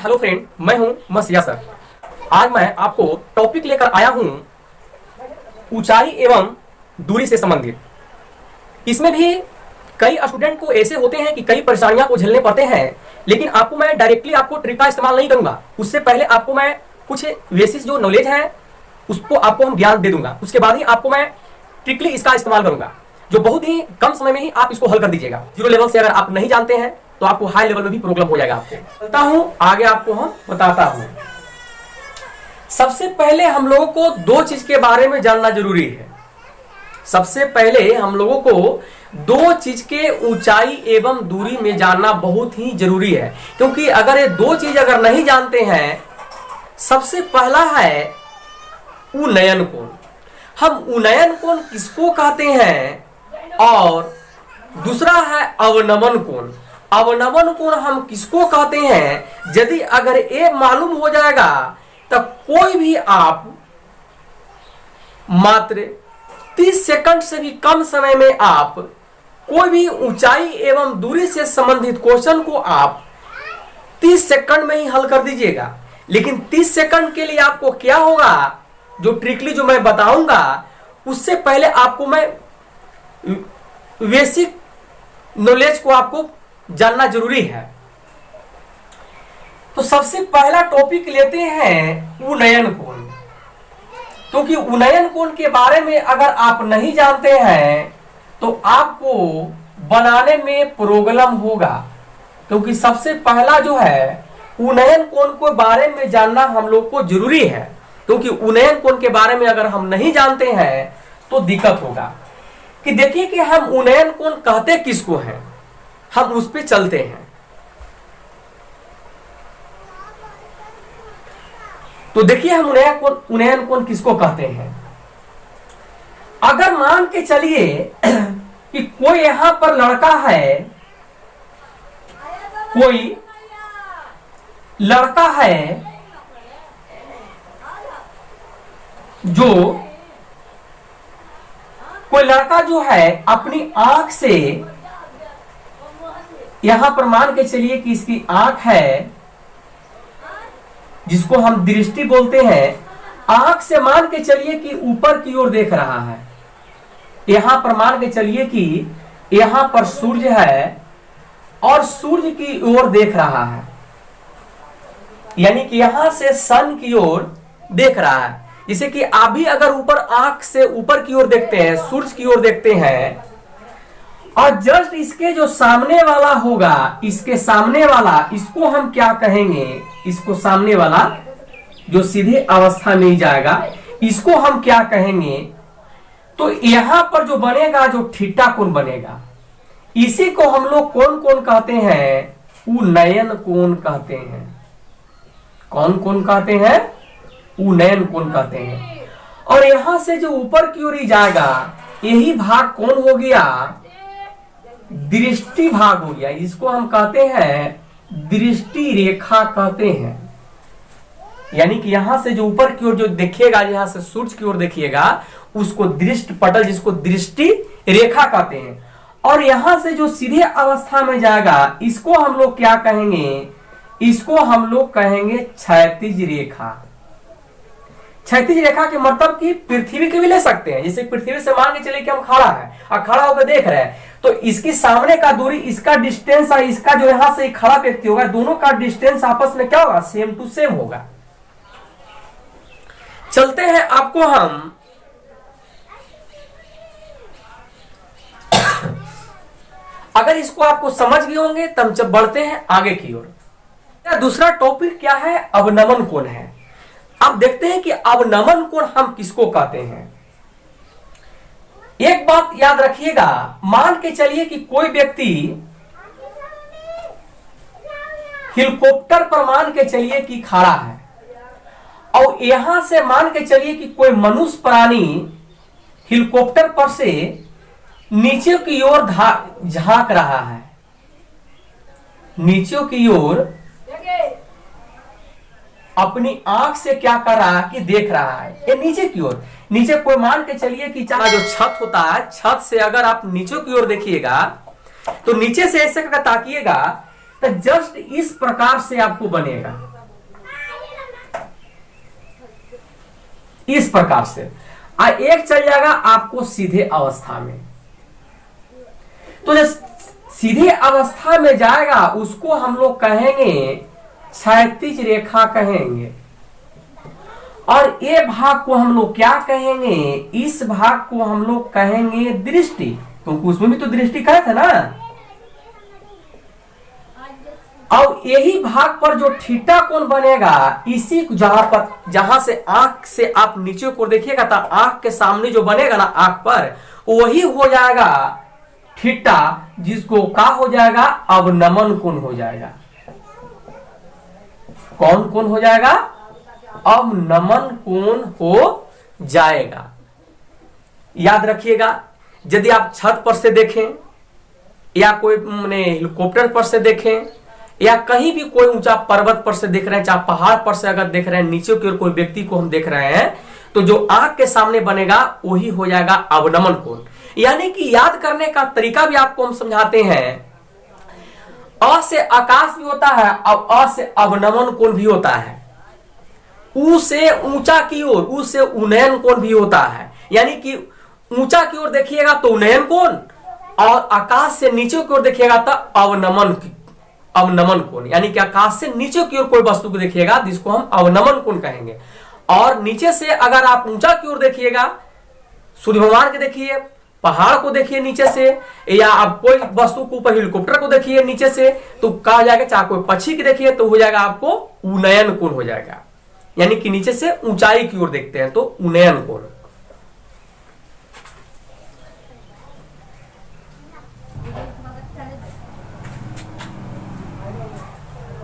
Hello friend, मैं हूं मसिया sir. आज मैं आपको टॉपिक लेकर आया हूं ऊंचाई एवं दूरी से संबंधित। इसमें भी कई स्टूडेंट को ऐसे होते हैं कि कई परेशानियां को झेलने पड़ते हैं, लेकिन आपको मैं डायरेक्टली आपको ट्रिक का इस्तेमाल नहीं करूंगा। उससे पहले आपको मैं कुछ बेसिक जो नॉलेज है उसको आपको हम ज्ञान दे दूंगा। उसके बाद ही आपको मैं ट्रिकली इसका इस्तेमाल करूंगा, जो बहुत ही कम समय में ही आप इसको हल कर दीजिएगा। जीरो लेवल से अगर आप नहीं जानते हैं तो आपको हाई लेवल में भी प्रॉब्लम हो जाएगा। आपको बताता हूं, आगे आपको हम बताता हूं। सबसे पहले हम लोगों को दो चीज के बारे में जानना जरूरी है। सबसे पहले हम लोगों को दो चीज के ऊंचाई एवं दूरी में जानना बहुत ही जरूरी है, क्योंकि अगर ये दो चीज अगर नहीं जानते हैं, सबसे पहला है उन्नयन कोण। हम उन्नयन कोण किसको कहते हैं, और दूसरा है अवनमन कोण। अवनमन कोण हम किसको कहते हैं। यदि अगर ये मालूम हो जाएगा तो कोई भी आप मात्र 30 सेकंड से भी कम समय में आप कोई भी ऊंचाई एवं दूरी से संबंधित क्वेश्चन को आप 30 सेकंड में ही हल कर दीजिएगा। लेकिन 30 सेकंड के लिए आपको क्या होगा, जो ट्रिकली जो मैं बताऊंगा उससे पहले आपको मैं बेसिक नॉलेज को आपको जानना जरूरी है। तो सबसे पहला टॉपिक लेते हैं उन्नयन कोण, क्योंकि उन्नयन कोण के बारे में अगर आप नहीं जानते हैं तो आपको बनाने में प्रॉब्लम होगा। क्योंकि सबसे पहला जो है उन्नयन कोण के बारे में जानना हम लोग को जरूरी है, क्योंकि उन्नयन कोण के बारे में अगर हम नहीं जानते हैं तो दिक्कत होगा। कि देखिए कि हम उन्नयन कोण कहते किसको हैं, हम उस पे चलते हैं। तो देखिए हम उन्नयन कोण किसको कहते हैं। अगर मान के चलिए कि कोई यहां पर लड़का है, कोई लड़का है जो कोई लड़का जो है अपनी आंख से, यहां पर मान के चलिए कि इसकी आंख है जिसको हम दृष्टि बोलते हैं, आंख से मान के चलिए कि ऊपर की ओर देख रहा है। यहां पर मान के चलिए कि यहां पर सूर्य है और सूर्य की ओर देख रहा है, यानी कि यहां से सन की ओर देख रहा है। जैसे कि आप भी अगर ऊपर आंख से ऊपर की ओर देखते हैं, सूर्य की ओर देखते हैं, और जस्ट इसके जो सामने वाला होगा, इसके सामने वाला, इसको हम क्या कहेंगे, इसको सामने वाला जो सीधे अवस्था में जाएगा, इसको हम क्या कहेंगे। तो यहां पर जो बनेगा, जो थीटा कोण बनेगा, इसी को हम लोग कौन कौन कहते हैं, उन्नयन कोण कहते हैं। कौन कौन कहते हैं, उन्नयन कोण कहते हैं। और यहां से जो ऊपर की ओर जाएगा, यही भाग कौन हो गया, दृष्टि भाग हो गया। इसको हम कहते हैं दृष्टि रेखा कहते हैं। यानी कि यहां से जो ऊपर की ओर जो देखिएगा, यहां से सूर्य की ओर देखिएगा, उसको दृष्टि पटल, जिसको दृष्टि रेखा कहते हैं। और यहां से जो सीधे अवस्था में जाएगा, इसको हम लोग क्या कहेंगे, इसको हम लोग कहेंगे क्षैतिज रेखा। क्षैतिज रेखा के मतलब कि पृथ्वी के भी ले सकते हैं। जैसे पृथ्वी से मान के चले कि हम खड़ा है और खड़ा होकर देख रहे हैं, तो इसकी सामने का दूरी, इसका डिस्टेंस और इसका जो यहां से खड़ा व्यक्ति होगा, दोनों का डिस्टेंस आपस में क्या होगा, सेम टू सेम होगा। चलते हैं आपको हम अगर इसको आपको समझ गए होंगे तब जब बढ़ते हैं आगे की ओर। दूसरा टॉपिक क्या है, अवनमन कोण है। अब देखते हैं कि अवनमन कोण हम किसको कहते हैं। एक बात याद रखिएगा, मान के चलिए कि कोई व्यक्ति हेलीकॉप्टर पर मान के चलिए कि खड़ा है, और यहां से मान के चलिए कि कोई मनुष्य प्राणी हेलीकॉप्टर पर से नीचे की ओर झांक रहा है, नीचे की ओर अपनी आंख से क्या कर रहा है कि देख रहा है, ये नीचे की ओर। नीचे कोई मान के चलिए कि जो छत होता है, छत से अगर आप नीचे की ओर देखिएगा तो नीचे से ऐसे ताकिएगा तो जस्ट इस प्रकार से आपको बनेगा। इस प्रकार से। एक चल जाएगा आपको सीधे अवस्था में। तो जब सीधे अवस्था में जाएगा उसको हम लोग कहेंगे क्षैतिज रेखा कहेंगे। और ये भाग को हम लोग क्या कहेंगे, इस भाग को हम लोग कहेंगे दृष्टि, क्योंकि उसमें भी तो दृष्टि कहे थे ना। और यही भाग पर जो थीटा कोण बनेगा, इसी जहां से आंख से आप नीचे को देखिएगा तो आंख के सामने जो बनेगा ना आंख पर, वही हो जाएगा थीटा, जिसको क्या हो जाएगा, अवनमन कोण हो जाएगा। कौन कोण हो जाएगा, अवनमन कोण हो जाएगा। याद रखिएगा, यदि आप छत पर से देखें या कोई हेलीकॉप्टर पर से देखें या कहीं भी कोई ऊंचा पर्वत पर से देख रहे हैं, चाहे पहाड़ पर से अगर देख रहे हैं, नीचे की ओर कोई व्यक्ति को हम देख रहे हैं, तो जो आंख के सामने बनेगा वही हो जाएगा अवनमन कोण। यानी कि याद करने का तरीका भी आपको हम समझाते हैं। अ से आकाश भी होता है और अ से अवनमन कोण भी होता है। ऊ से ऊंचा की ओर, ऊ से उन्नयन कोण भी होता है। यानी कि ऊंचा की ओर देखिएगा तो उन्नयन कोण, और आकाश से नीचे की ओर देखिएगा तो अवनमन कोण। यानी कि आकाश से नीचे की ओर कोई वस्तु को देखिएगा जिसको हम अवनमन कोण कहेंगे। और नीचे से अगर आप ऊंचा की ओर देखिएगा, सूर्य भगवान के देखिए, पहाड़ को देखिए नीचे से, या आप कोई वस्तु को ऊपर हेलीकॉप्टर को देखिए नीचे से, तो कहा जाएगा, चाहे कोई पक्षी की देखिए तो हो जाएगा आपको उन्नयन कोण हो जाएगा। यानी कि नीचे से ऊंचाई की ओर देखते हैं तो उन्नयन कोण।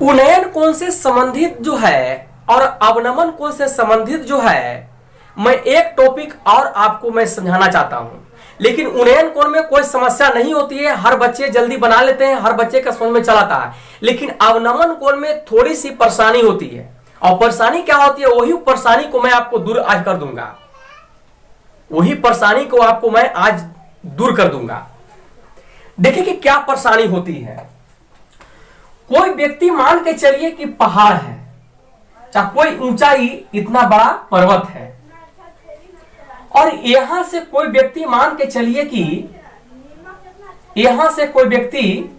उन्नयन कोण से संबंधित जो है और अवनमन कोण से संबंधित जो है, मैं एक टॉपिक और आपको मैं समझाना चाहता हूं। लेकिन उन्नयन कोण में कोई समस्या नहीं होती है, हर बच्चे जल्दी बना लेते हैं, हर बच्चे का समझ में चलाता है। लेकिन अवनमन कोण में थोड़ी सी परेशानी होती है, और परेशानी क्या होती है, वही परेशानी को मैं आपको दूर आज कर दूंगा। वही परेशानी को आपको मैं आज दूर कर दूंगा। देखिए कि क्या परेशानी होती है। कोई व्यक्ति मान के चलिए कि पहाड़ है, चाहे कोई ऊंचाई इतना बड़ा पर्वत है, और यहां से कोई व्यक्ति मान के चलिए कि यहां से कोई व्यक्ति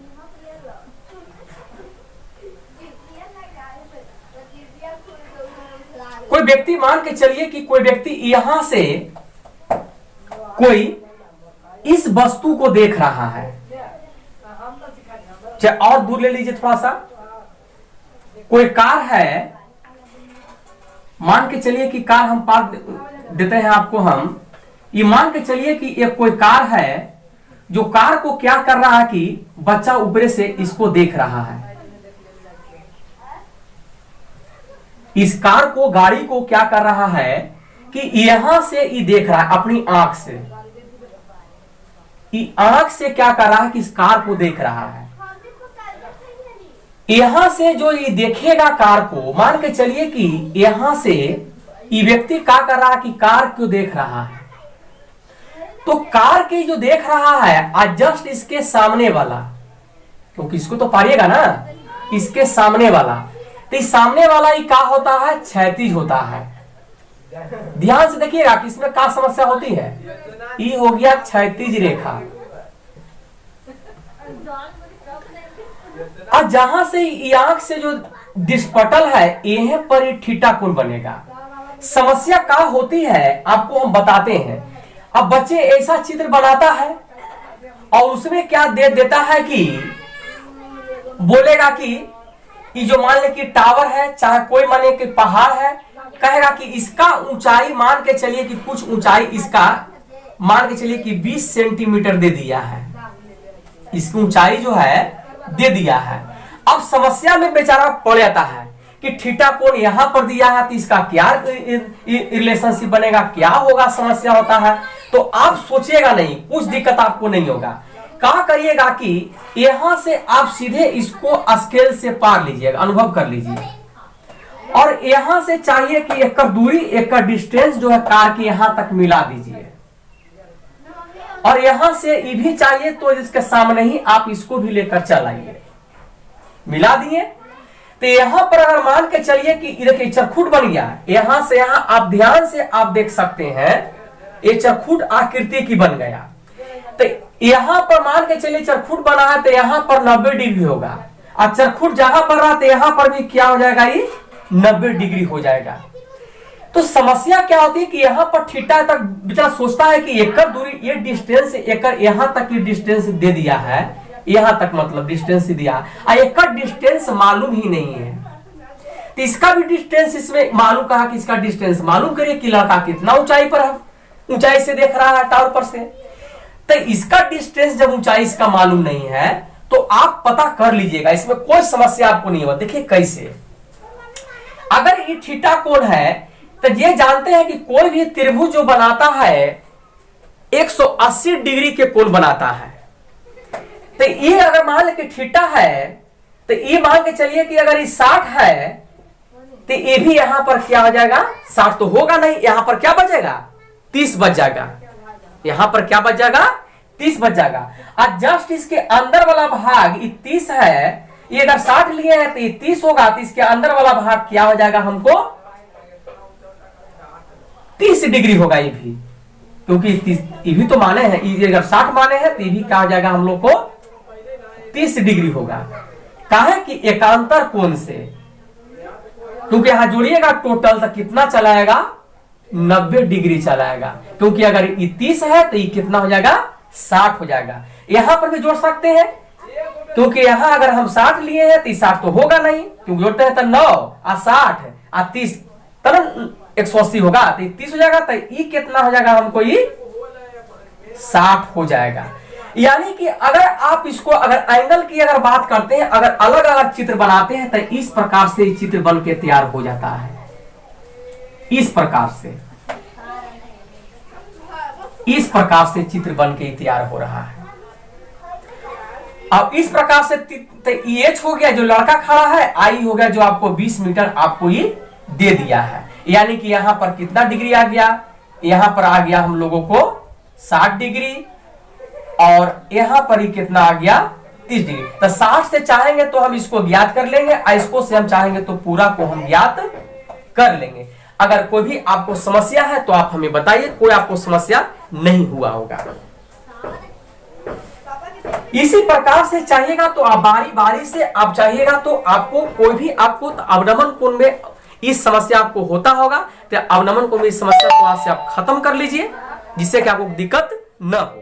मान के चलिए कि कोई व्यक्ति यहां से कोई इस वस्तु को देख रहा है। चाहे और दूर ले लीजिए थोड़ा सा, कोई कार है, मान के चलिए कि कार हम पार्क देते हैं आपको, हम ये मान के चलिए कि एक कोई कार है, जो कार को क्या कर रहा है कि बच्चा ऊपर से इसको देख रहा है। इस कार को, गाड़ी को क्या कर रहा है कि यहां से ये देख रहा है अपनी आंख से, ये आंख से क्या कर रहा है कि इस कार को देख रहा है। यहां से जो ये देखेगा कार को, मान के चलिए कि यहां से ये व्यक्ति क्या कर रहा है कि कार को देख रहा है, तो कार की जो देख रहा है आज जस्ट इसके सामने वाला, क्योंकि इसको तो पारिएगा ना, इसके सामने वाला, तो इस सामने वाला ये क्या होता है, क्षैतिज होता है। ध्यान से देखिएगा कि इसमें क्या समस्या होती है, ये हो गया क्षैतिज रेखा। और जहां से आंख से जो डिस्पटल है, यहीं पर ही थीटा कोण बनेगा। समस्या क्या होती है आपको हम बताते हैं। अब बच्चे ऐसा चित्र बनाता है और उसमें क्या दे देता है कि बोलेगा कि ये जो मान ले कि टावर है, चाहे कोई माने कि पहाड़ है, कहेगा कि इसका ऊंचाई मान के चलिए कि कुछ ऊंचाई इसका मान के चलिए कि 20 सेंटीमीटर दे दिया है, इसकी ऊंचाई जो है दे दिया है। अब समस्या में बेचारा पड़ जाता है कि थीटा कोण यहां पर दिया है, तो इसका क्या रिलेशनशिप बनेगा, क्या होगा, समस्या होता है। तो आप सोचिएगा नहीं, कुछ दिक्कत आपको नहीं होगा। क्या करिएगा कि यहां से आप सीधे इसको स्केल से पार लीजिएगा, अनुभव कर लीजिए, और यहां से चाहिए कि एक दूरी, एक डिस्टेंस जो है कार की यहां तक मिला दीजिए, और यहां से ये भी चाहिए तो इसके सामने ही आप इसको भी लेकर चल आइए। मिला दिए तो यहां पर अगर मान के चलिए कि देखिए चरखुट बन गया, यहां से यहां आप ध्यान से आप देख सकते हैं ये चरखुट आकृति की बन गया। तो यहां पर मान के चलिए चरखुट बना है तो यहां पर 90 डिग्री होगा, और चरखुट जहां पर रहा तो यहां पर भी क्या हो जाएगा, ये 90 डिग्री हो जाएगा। तो समस्या क्या होती है कि यहां पर थीटा तक बेचारा सोचता है कि एकड़ दूरी, ये डिस्टेंस एकड़ यहां तक की डिस्टेंस दे दिया है, यहां तक मतलब डिस्टेंस दिया, और एकड़ डिस्टेंस मालूम ही नहीं है। तो इसका भी डिस्टेंस इसमें मालूम, कहा कि इसका डिस्टेंस मालूम करिए कि लड़का कितना ऊंचाई पर है, ऊंचाई से देख रहा है टावर पर से। तो इसका डिस्टेंस जब ऊंचाई इसका मालूम नहीं है तो आप पता कर लीजिएगा, इसमें कोई समस्या आपको नहीं होगा। देखिए कैसे, अगर ये थीटा कोण है तो ये जानते हैं कि कोई भी त्रिभुज जो बनाता है 180 डिग्री के कोण बनाता है। तो ये अगर मान ले कि थीटा है तो ये मान के चलिए कि अगर ये 60 है तो ये भी यहां पर क्या हो जाएगा, 60 तो होगा नहीं, यहां पर क्या बचेगा, 30 बच जाएगा, यहां पर क्या बच जाएगा, 30 बच जाएगा। और जस्ट इसके अंदर वाला भाग ये 30 है, ये अगर 60 लिए हैं तो ये 30 होगा, तो इसके अंदर वाला भाग क्या हो जाएगा, हमको 30 डिग्री होगा ये भी, क्योंकि ये भी तो माने हैं, ये अगर 60 माने हैं तो ये भी क्या हो जाएगा हम लोग को 30 डिग्री होगा। कहा है कि एकांतर कोण से, क्योंकि यहां जोड़िएगा टोटल तो कितना चलाएगा, 90 डिग्री चलाएगा, क्योंकि अगर ये 30 है तो ये कितना हो जाएगा, 60 हो जाएगा। यहां पर भी जोड़ सकते हैं, क्योंकि यहां अगर हम 60 लिए हैं तो 60 तो होगा नहीं, क्योंकि जोड़ते हैं तो 9 और 60 और 30 तब 180 होगा, तो 30 हो जाएगा, तो ये कितना हो जाएगा हमको, ये 60 हो जाएगा। यानी कि अगर आप इसको अगर एंगल की अगर बात करते हैं, अगर अलग अलग चित्र बनाते हैं तो इस प्रकार से चित्र बन के तैयार हो जाता है, इस प्रकार से चित्र बन के तैयार हो रहा है। अब इस प्रकार से एच हो गया जो लड़का खड़ा है, आई हो गया जो आपको 20 मीटर आपको ये दे दिया है। यानी कि यहां पर कितना डिग्री आ गया, यहां पर आ गया हम लोगों को 60 डिग्री, और यहां पर ही कितना आ गया, 30 डिग्री। तो 60 से चाहेंगे तो हम इसको ज्ञात कर लेंगे, और इसको से हम चाहेंगे तो पूरा को हम ज्ञात कर लेंगे। अगर कोई भी आपको समस्या है तो आप हमें बताइए, कोई आपको समस्या नहीं हुआ होगा। इसी प्रकार से चाहिएगा तो आप बारी बारी से आप चाहिएगा तो आपको कोई भी आपको अवनमन कोण में इस समस्या आपको होता होगा तो अवनमन कोण में इस समस्या को आज से आप खत्म कर लीजिए, जिससे कि आपको दिक्कत न हो।